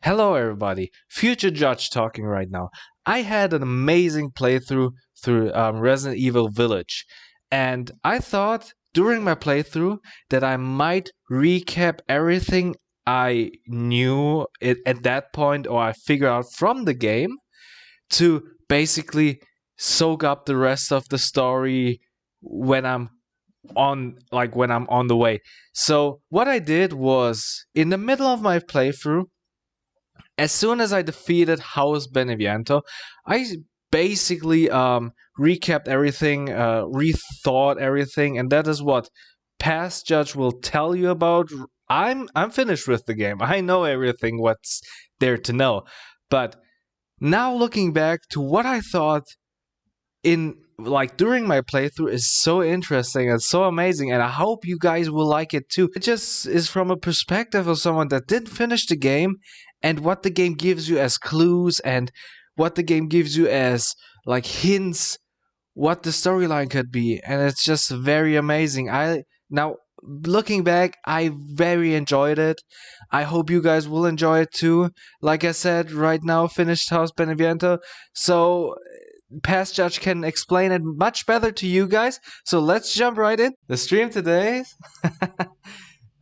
Hello, everybody. Future Judge talking right now. I had an amazing playthrough through Resident Evil Village, and I thought during my playthrough that I might recap everything I knew at that point or I figured out from the game to basically soak up the rest of the story when I'm on the way. So what I did was in the middle of my playthrough, as soon as I defeated House Beneviento, I basically recapped everything, rethought everything, and that is what Past Judge will tell you about. I'm finished with the game. I know everything what's there to know. But now looking back to what I thought in during my playthrough is so interesting and so amazing, and I hope you guys will like it too. It just is from a perspective of someone that didn't finish the game and what the game gives you as clues and what the game gives you as hints what the storyline could be, and it's just very amazing. I now looking back, I very enjoyed it. I hope you guys will enjoy it too. Like I said, right now finished House Beneviento, so Past Judge can explain it much better to you guys. So let's jump right in. The stream today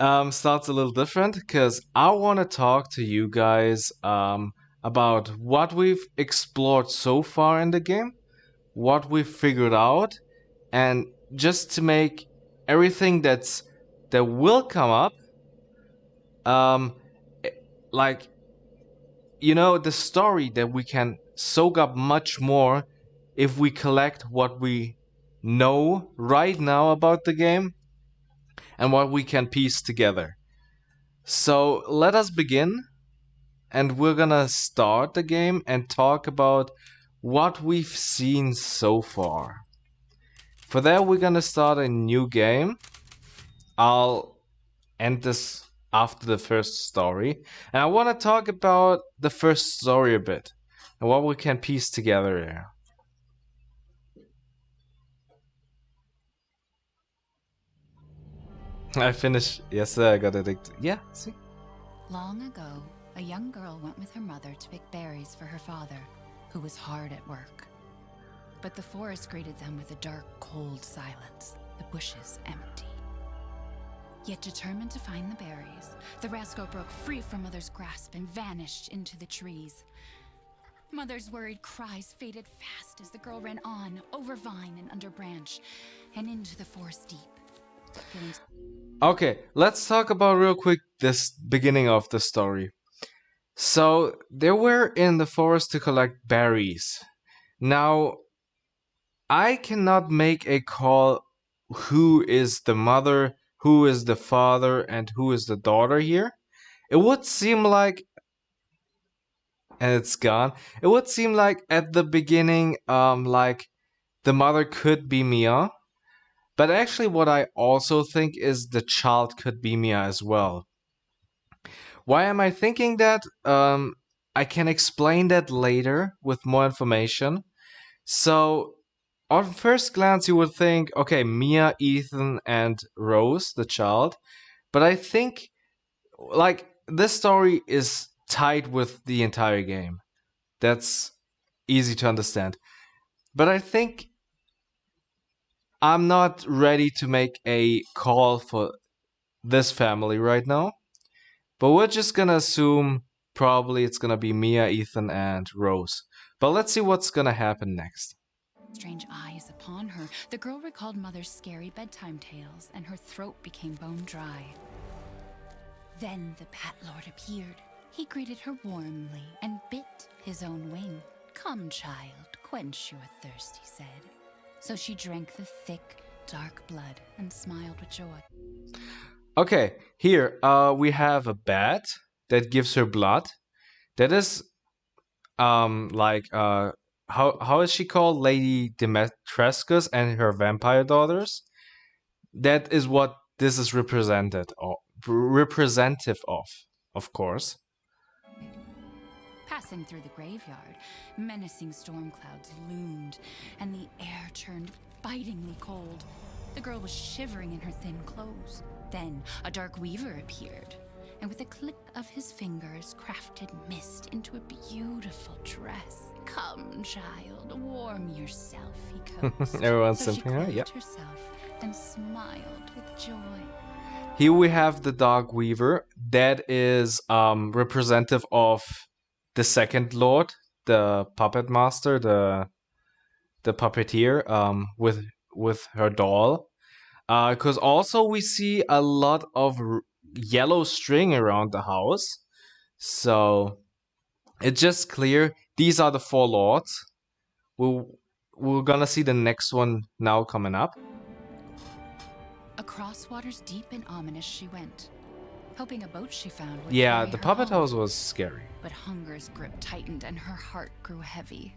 starts a little different because I want to talk to you guys about what we've explored so far in the game, what we've figured out, and just to make everything that will come up, um, like the story that we can soak up much more if we collect what we know right now about the game and what we can piece together. So let us begin, and we're gonna start the game and talk about what we've seen so far. For that, we're gonna start a new game. I'll end this after the first story, and I want to talk about the first story a bit and what we can piece together there. I finished yesterday. I got addicted. Yeah, see. Long ago, a young girl went with her mother to pick berries for her father, who was hard at work. But the forest greeted them with a dark, cold silence, the bushes empty. Yet determined to find the berries, the rascal broke free from Mother's grasp and vanished into the trees. Mother's worried cries faded fast as the girl ran on, over vine and under branch, and into the forest deep. Okay, let's talk about real quick this beginning of the story. So they were in the forest to collect berries. Now, I cannot make a call who is the mother, who is the father, and who is the daughter here. It would seem like, and it's gone. It would seem like at the beginning, the mother could be Mia. But actually, what I also think is the child could be Mia as well. Why am I thinking that? I can explain that later with more information. So, on first glance, you would think, okay, Mia, Ethan, and Rose, the child. But I think, this story is tied with the entire game. That's easy to understand. But I think I'm not ready to make a call for this family right now. But we're just gonna assume probably it's gonna be Mia, Ethan, and Rose. But let's see what's gonna happen next. Strange eyes upon her, the girl recalled Mother's scary bedtime tales, and her throat became bone dry. Then the Bat Lord appeared. He greeted her warmly and bit his own wing. "Come, child, quench your thirst," he said. So she drank the thick, dark blood and smiled with joy. Okay, here we have a bat that gives her blood. That is how is she called? Lady Dimitrescu's and her vampire daughters. That is what this is representative of course. Passing through the graveyard, menacing storm clouds loomed, and the air turned bitingly cold. The girl was shivering in her thin clothes. Then a dark weaver appeared, and with a click of his fingers crafted mist into a beautiful dress. Come, child, warm yourself, he coaxed. Everyone's So she simping her, clothed yep. herself and smiled with joy. Here we have the Dog Weaver. That is representative of the second lord, the puppet master, the puppeteer, with her doll. Because also we see a lot of yellow string around the house. So it's just clear these are the four lords. We're gonna see the next one now coming up. Across waters deep and ominous she went, hoping a boat she found would Yeah, carry the her puppet home. house was scary. But hunger's grip tightened and her heart grew heavy.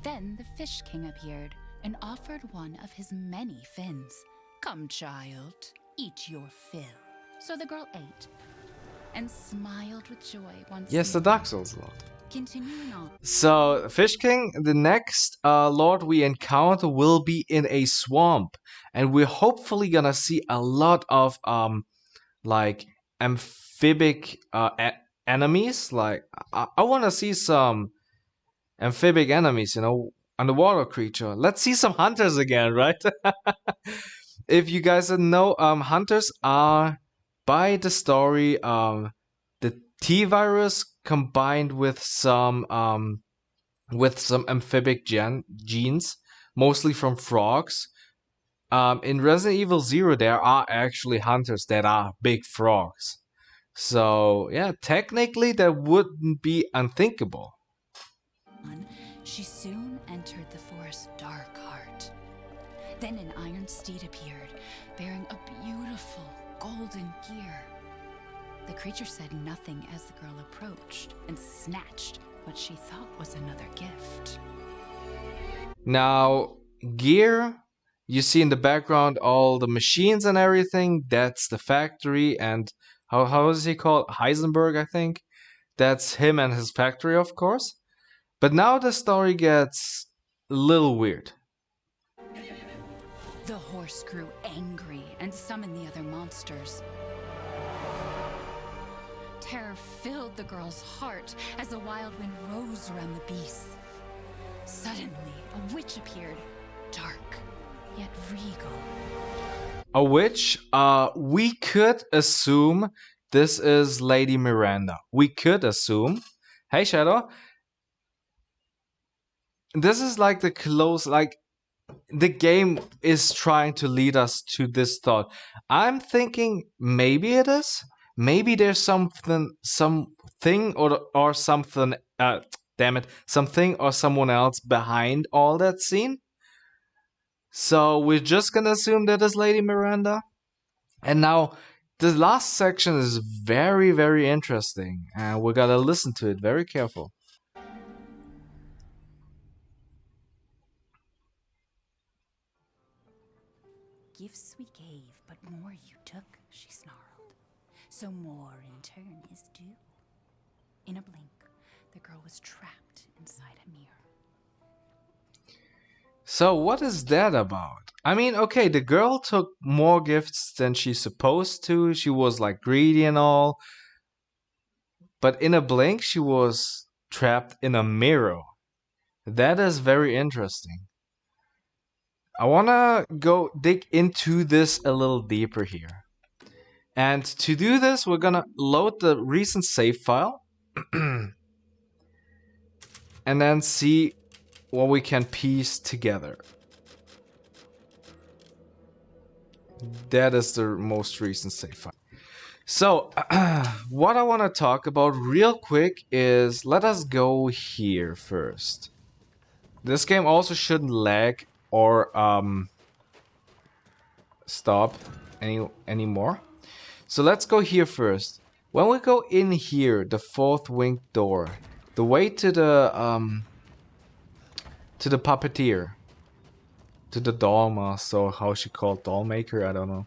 Then the Fish King appeared and offered one of his many fins. Come, child, eat your fill. So the girl ate and smiled with joy once Yes, the more. Dark Souls lord. Continuing on. So, Fish King, the next lord we encounter will be in a swamp, and we're hopefully gonna see a lot of like amphibic enemies. Like I want to see some amphibic enemies, underwater creature. Let's see some hunters again, right? If you guys don't know, hunters are by the story the T virus combined with some amphibic genes, mostly from frogs. In Resident Evil Zero, there are actually hunters that are big frogs. So yeah, technically that wouldn't be unthinkable. She soon entered the forest's dark heart. Then an iron steed appeared, bearing a beautiful golden gear. The creature said nothing as the girl approached and snatched what she thought was another gift. Now, gear, you see in the background all the machines and everything. That's the factory, and how is he called? Heisenberg, I think. That's him and his factory, of course. But now the story gets a little weird. The horse grew angry and summoned the other monsters. Terror filled the girl's heart as the wild wind rose around the beasts. Suddenly, a witch appeared, dark, yet regal. A witch, we could assume this is Lady Miranda. We could assume. Hey, Shadow. This is like the close, like, the game is trying to lead us to this thought. I'm thinking maybe it is. Maybe there's something or something. Damn it, something or someone else behind all that scene. So we're just gonna assume that is Lady Miranda. And now the last section is very, very interesting, and we gotta listen to it very careful. Gifts we gave, but more you took, she snarled. So more in turn is due. In a blink, the girl was trapped inside a mirror. So what is that about? I mean, okay, the girl took more gifts than she's supposed to. She was like greedy and all. But in a blink, she was trapped in a mirror. That is very interesting. I wanna go dig into this a little deeper here. And to do this, we're gonna load the recent save file and then see what we can piece together. That is the most recent save file. So, what I want to talk about real quick is let us go here first. This game also shouldn't lag or stop anymore. So let's go here first. When we go in here, the fourth winged door, the way to the puppeteer, to the doll master, or how she called doll maker, I don't know.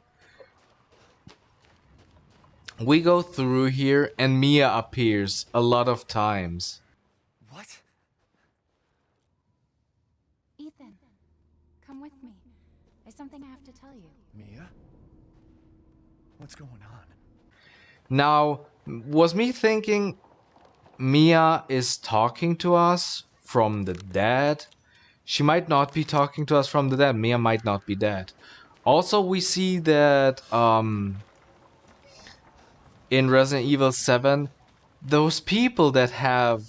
We go through here and Mia appears a lot of times. What? Ethan, come with me. There's something I have to tell you. Mia? What's going on? Now, was me thinking Mia is talking to us from the dead? She might not be talking to us from the dead. Mia might not be dead. Also, we see that in Resident Evil 7, those people that have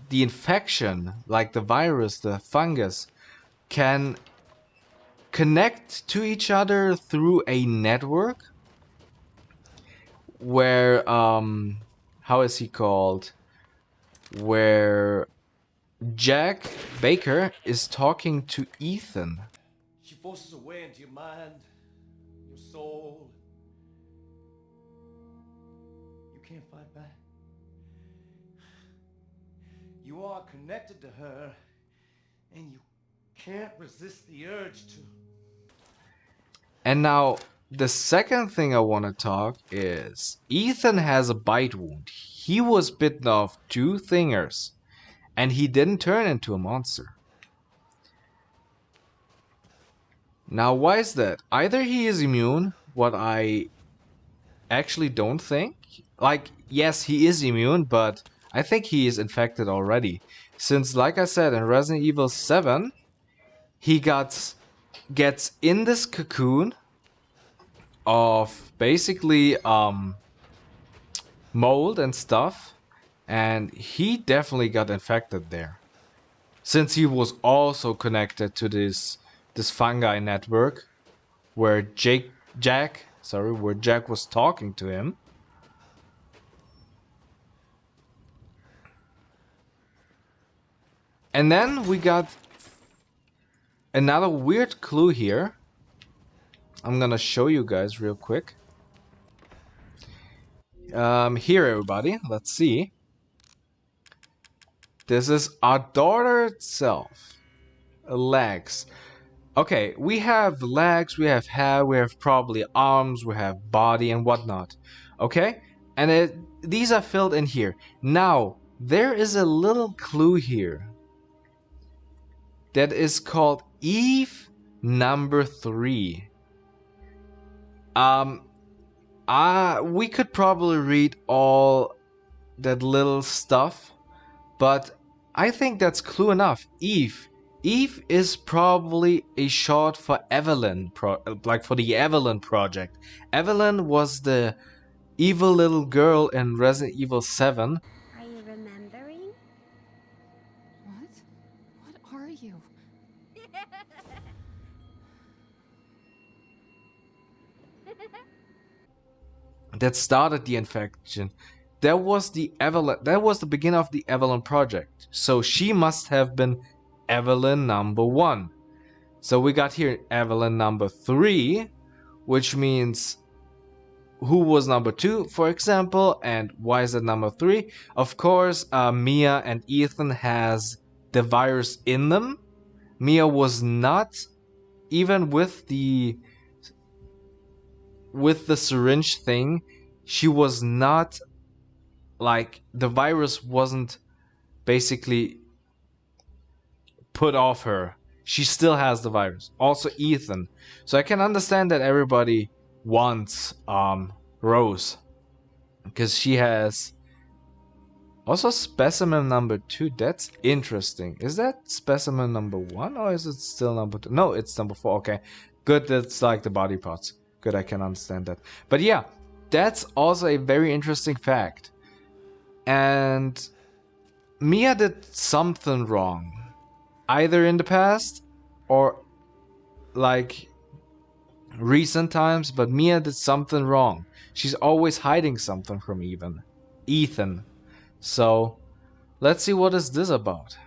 the infection, like the virus, the fungus, can connect to each other through a network where how is he called? Where Jack Baker is talking to Ethan. She forces her way into your mind, your soul. You can't fight back. You are connected to her, and you can't resist the urge to. And now, the second thing I want to talk is Ethan has a bite wound. He was bitten off 2 fingers, and he didn't turn into a monster. Now, why is that? Either he is immune, what I actually don't think. Like, yes, he is immune, but I think he is infected already. Since, like I said, in Resident Evil 7, he gets in this cocoon of basically mold and stuff, and he definitely got infected there. Since he was also connected to this fungi network where Jack was talking to him. And then we got another weird clue here. I'm gonna show you guys real quick. Here, everybody, let's see. This is our daughter itself. Legs. Okay, we have legs, we have hair, we have probably arms, we have body and whatnot. Okay? And these are filled in here. Now, there is a little clue here that is called Eve number 3. We could probably read all that little stuff, but I think that's clue enough. Eve. Eve is probably a short for Evelyn, like for the Evelyn project. Evelyn was the evil little girl in Resident Evil 7. Are you remembering? What? What are you? That started the infection. That was the Evelyn. That was the beginning of the Evelyn project. So she must have been Evelyn number 1. So we got here Evelyn number 3, which means who was number 2, for example, and why is it number 3? Of course, Mia and Ethan has the virus in them. Mia was not, even with the syringe thing, she was not, like, the virus wasn't basically put off her. She still has the virus. Also Ethan. So I can understand that everybody wants Rose, because she has also specimen number 2. That's interesting. Is that specimen number 1 or is it still number 2? No, it's number 4. Okay, good. That's like the body parts. Good, I can understand that. But yeah, that's also a very interesting fact. And Mia did something wrong, either in the past or like recent times, but Mia did something wrong. She's always hiding something from Ethan. So let's see what is this about.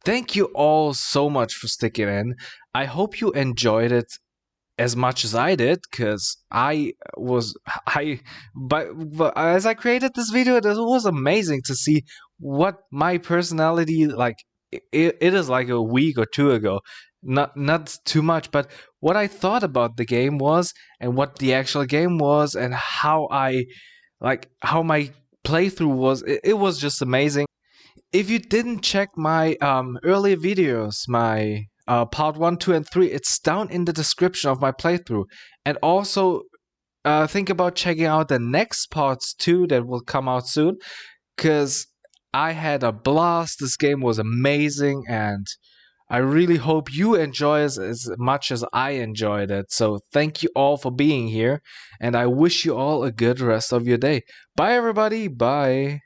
Thank you all so much for sticking in. I hope you enjoyed it as much as I did, because but as I created this video, it was amazing to see what my personality, like, it is like a week or 2 ago, not too much, but what I thought about the game was, and what the actual game was, and how how my playthrough was. It was just amazing. If you didn't check my earlier videos, my part 1, 2, and 3, it's down in the description of my playthrough. And also, think about checking out the next parts too that will come out soon, because I had a blast. This game was amazing, and I really hope you enjoy it as much as I enjoyed it. So thank you all for being here, and I wish you all a good rest of your day. Bye, everybody. Bye.